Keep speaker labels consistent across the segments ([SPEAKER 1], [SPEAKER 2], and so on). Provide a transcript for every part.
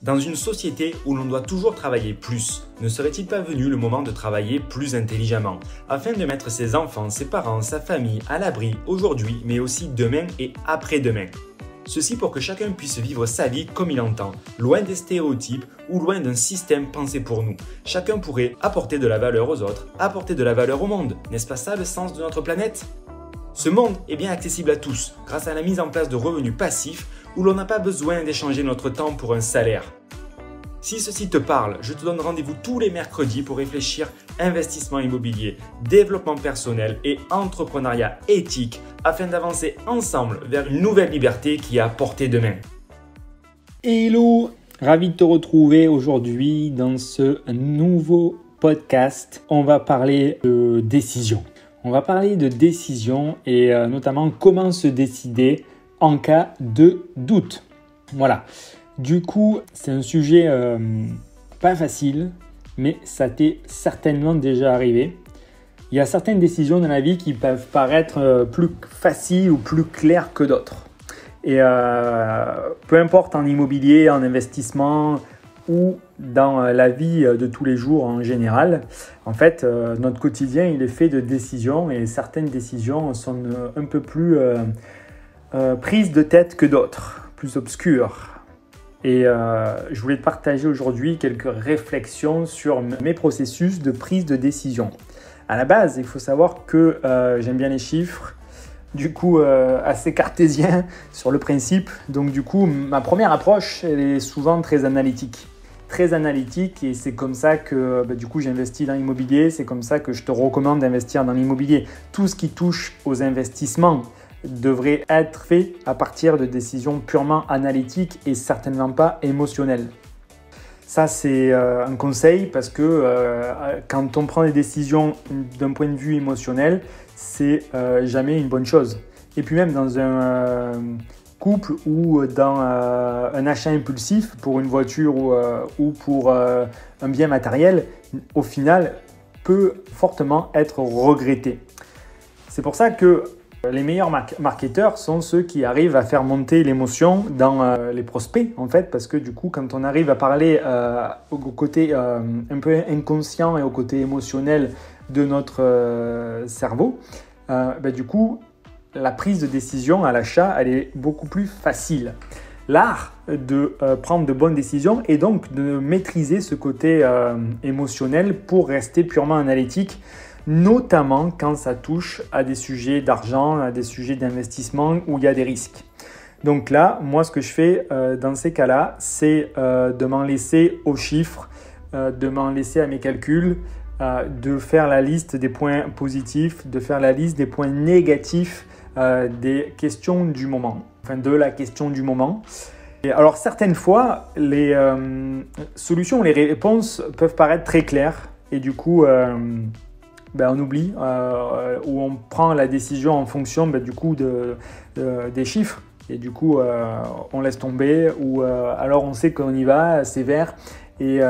[SPEAKER 1] Dans une société où l'on doit toujours travailler plus, ne serait-il pas venu le moment de travailler plus intelligemment, afin de mettre ses enfants, ses parents, sa famille à l'abri aujourd'hui, mais aussi demain et après-demain? Ceci pour que chacun puisse vivre sa vie comme il entend, loin des stéréotypes ou loin d'un système pensé pour nous. Chacun pourrait apporter de la valeur aux autres, apporter de la valeur au monde. N'est-ce pas ça le sens de notre planète? Ce monde est bien accessible à tous, grâce à la mise en place de revenus passifs où l'on n'a pas besoin d'échanger notre temps pour un salaire. Si ceci te parle, je te donne rendez-vous tous les mercredis pour réfléchir investissement immobilier, développement personnel et entrepreneuriat éthique afin d'avancer ensemble vers une nouvelle liberté qui est à portée de main.
[SPEAKER 2] Hello, ravi de te retrouver aujourd'hui dans ce nouveau podcast. On va parler de décision. On va parler de décision et notamment comment se décider en cas de doute. Voilà. Du coup, c'est un sujet pas facile, mais ça t'est certainement déjà arrivé. Il y a certaines décisions dans la vie qui peuvent paraître plus faciles ou plus claires que d'autres. Et peu importe en immobilier, en investissement ou dans la vie de tous les jours en général, en fait, notre quotidien il est fait de décisions et certaines décisions sont un peu plus prises de tête que d'autres, plus obscures. Et je voulais te partager aujourd'hui quelques réflexions sur mes processus de prise de décision. À la base, il faut savoir que j'aime bien les chiffres, du coup assez cartésien sur le principe. Donc du coup, ma première approche, elle est souvent très analytique. Très analytique et c'est comme ça que du coup j'investis dans l'immobilier, c'est comme ça que je te recommande d'investir dans l'immobilier. Tout ce qui touche aux investissements devrait être fait à partir de décisions purement analytiques et certainement pas émotionnelles. Ça c'est un conseil parce que quand on prend des décisions d'un point de vue émotionnel, c'est jamais une bonne chose. Et puis même dans un couple ou dans un achat impulsif pour une voiture ou pour un bien matériel, au final, peut fortement être regretté. C'est pour ça que les meilleurs marketeurs sont ceux qui arrivent à faire monter l'émotion dans les prospects, en fait, parce que du coup, quand on arrive à parler au côté un peu inconscient et au côté émotionnel de notre cerveau, du coup, la prise de décision à l'achat, elle est beaucoup plus facile. L'art de prendre de bonnes décisions et donc de maîtriser ce côté émotionnel pour rester purement analytique, notamment quand ça touche à des sujets d'argent, à des sujets d'investissement où il y a des risques. Donc là, moi, ce que je fais dans ces cas-là, c'est de m'en laisser aux chiffres, de m'en laisser à mes calculs, de faire la liste des points positifs, de faire la liste des points négatifs des questions du moment, enfin de la question du moment. Et alors certaines fois, les solutions, les réponses peuvent paraître très claires et du coup, on oublie ou on prend la décision en fonction du coup des chiffres et du coup on laisse tomber ou alors on sait qu'on y va, c'est vert et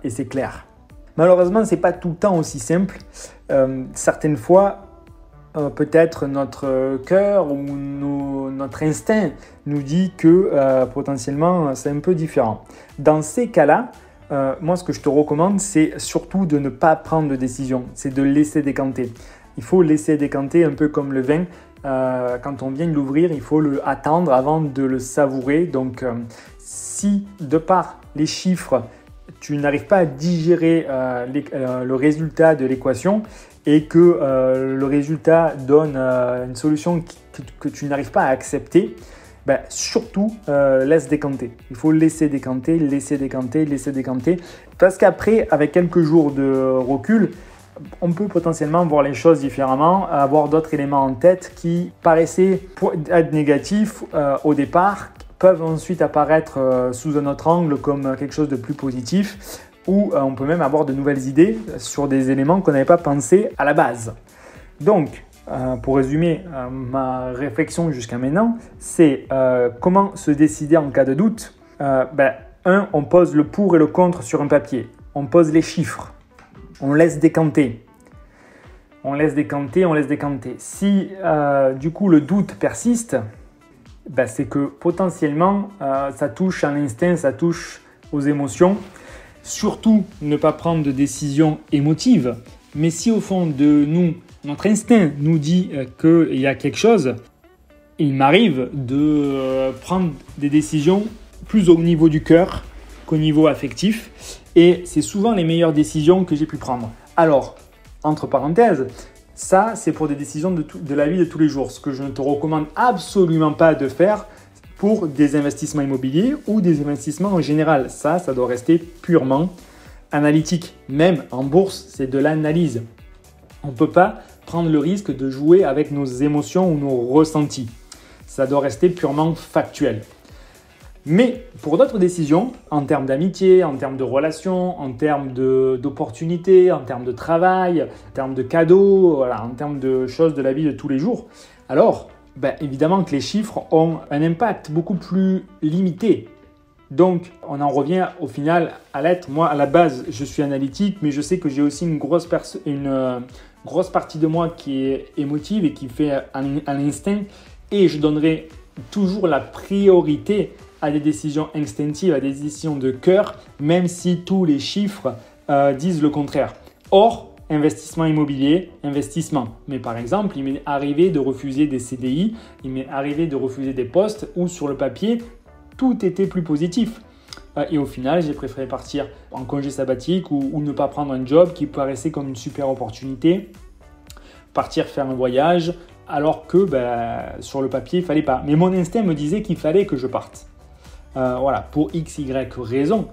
[SPEAKER 2] c'est clair. Malheureusement, c'est pas tout le temps aussi simple. Certaines fois, peut-être notre cœur ou notre instinct nous dit que potentiellement c'est un peu différent. Dans ces cas-là, moi ce que je te recommande c'est surtout de ne pas prendre de décision, c'est de laisser décanter. Il faut laisser décanter un peu comme le vin. Quand on vient de l'ouvrir, il faut attendre avant de le savourer. Donc si de par les chiffres, tu n'arrives pas à digérer le résultat de l'équation, et que le résultat donne une solution que tu n'arrives pas à accepter, surtout laisse décanter. Il faut laisser décanter, parce qu'après, avec quelques jours de recul, on peut potentiellement voir les choses différemment, avoir d'autres éléments en tête qui paraissaient être négatifs au départ, peuvent ensuite apparaître sous un autre angle comme quelque chose de plus positif, ou on peut même avoir de nouvelles idées sur des éléments qu'on n'avait pas pensé à la base. Donc, pour résumer ma réflexion jusqu'à maintenant, c'est comment se décider en cas de doute. On pose le pour et le contre sur un papier. On pose les chiffres. On laisse décanter. Si du coup le doute persiste, c'est que potentiellement ça touche un instinct, ça touche aux émotions. Surtout, ne pas prendre de décisions émotives. Mais si au fond de nous, notre instinct nous dit qu'il y a quelque chose, il m'arrive de prendre des décisions plus au niveau du cœur qu'au niveau affectif. Et c'est souvent les meilleures décisions que j'ai pu prendre. Alors, entre parenthèses, ça, c'est pour des décisions de la vie de tous les jours. Ce que je ne te recommande absolument pas de faire pour des investissements immobiliers ou des investissements en général. Ça doit rester purement analytique. Même en bourse, c'est de l'analyse. On ne peut pas prendre le risque de jouer avec nos émotions ou nos ressentis. Ça doit rester purement factuel. Mais pour d'autres décisions, en termes d'amitié, en termes de relations, en termes d'opportunités, en termes de travail, en termes de cadeaux, voilà, en termes de choses de la vie de tous les jours, alors évidemment que les chiffres ont un impact beaucoup plus limité. Donc, on en revient au final à l'être. Moi, à la base, je suis analytique, mais je sais que j'ai aussi une grosse partie de moi qui est émotive et qui fait à l'instinct. Et je donnerai toujours la priorité à des décisions instinctives, à des décisions de cœur, même si tous les chiffres disent le contraire. Or, investissement immobilier, investissement. Mais par exemple, il m'est arrivé de refuser des CDI, il m'est arrivé de refuser des postes où sur le papier, tout était plus positif. Et au final, j'ai préféré partir en congé sabbatique ou ne pas prendre un job qui paraissait comme une super opportunité, partir faire un voyage, alors que sur le papier, il ne fallait pas. Mais mon instinct me disait qu'il fallait que je parte. Voilà, pour x, y raison,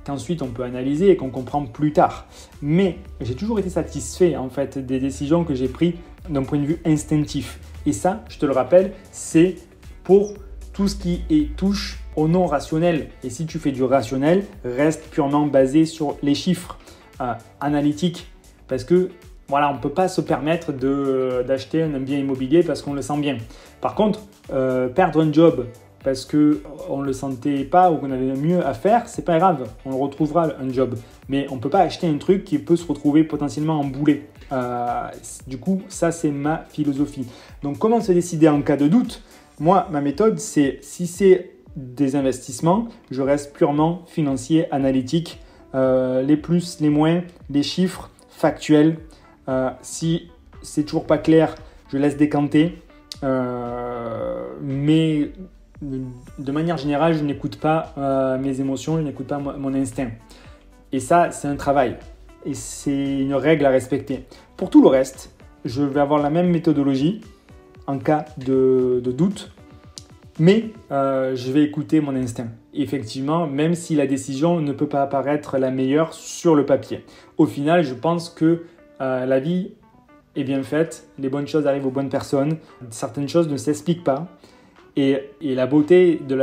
[SPEAKER 2] qu'ensuite on peut analyser et qu'on comprend plus tard. Mais j'ai toujours été satisfait en fait des décisions que j'ai prises d'un point de vue instinctif. Et ça, je te le rappelle, c'est pour tout ce qui touche au non rationnel. Et si tu fais du rationnel, reste purement basé sur les chiffres analytiques. Parce que voilà, on ne peut pas se permettre d'acheter un bien immobilier parce qu'on le sent bien. Par contre, perdre un job parce qu'on ne le sentait pas ou qu'on avait mieux à faire, c'est pas grave, on retrouvera un job. Mais on ne peut pas acheter un truc qui peut se retrouver potentiellement en boulet. Du coup, ça c'est ma philosophie. Donc comment se décider en cas de doute? Moi, ma méthode, c'est si c'est des investissements, je reste purement financier, analytique, les plus, les moins, les chiffres factuels. Si c'est toujours pas clair, je laisse décanter. Mais de manière générale, je n'écoute pas mes émotions, je n'écoute pas mon instinct. Et ça, c'est un travail. Et c'est une règle à respecter. Pour tout le reste, je vais avoir la même méthodologie en cas de doute. Mais je vais écouter mon instinct. Effectivement, même si la décision ne peut pas apparaître la meilleure sur le papier. Au final, je pense que la vie est bien faite, les bonnes choses arrivent aux bonnes personnes, certaines choses ne s'expliquent pas. Et la beauté de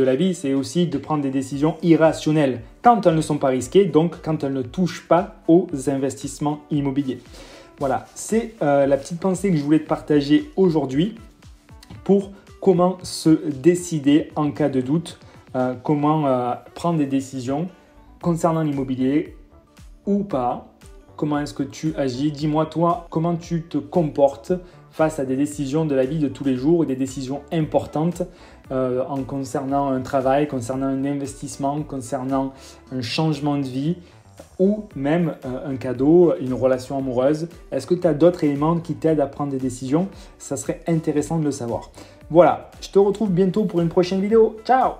[SPEAKER 2] la vie, c'est aussi de prendre des décisions irrationnelles quand elles ne sont pas risquées, donc quand elles ne touchent pas aux investissements immobiliers. Voilà, c'est la petite pensée que je voulais te partager aujourd'hui pour comment se décider en cas de doute, comment prendre des décisions concernant l'immobilier ou pas. Comment est-ce que tu agis? Dis-moi toi, comment tu te comportes face à des décisions de la vie de tous les jours, des décisions importantes en concernant un travail, concernant un investissement, concernant un changement de vie ou même un cadeau, une relation amoureuse. Est-ce que tu as d'autres éléments qui t'aident à prendre des décisions? Ça serait intéressant de le savoir. Voilà, je te retrouve bientôt pour une prochaine vidéo. Ciao!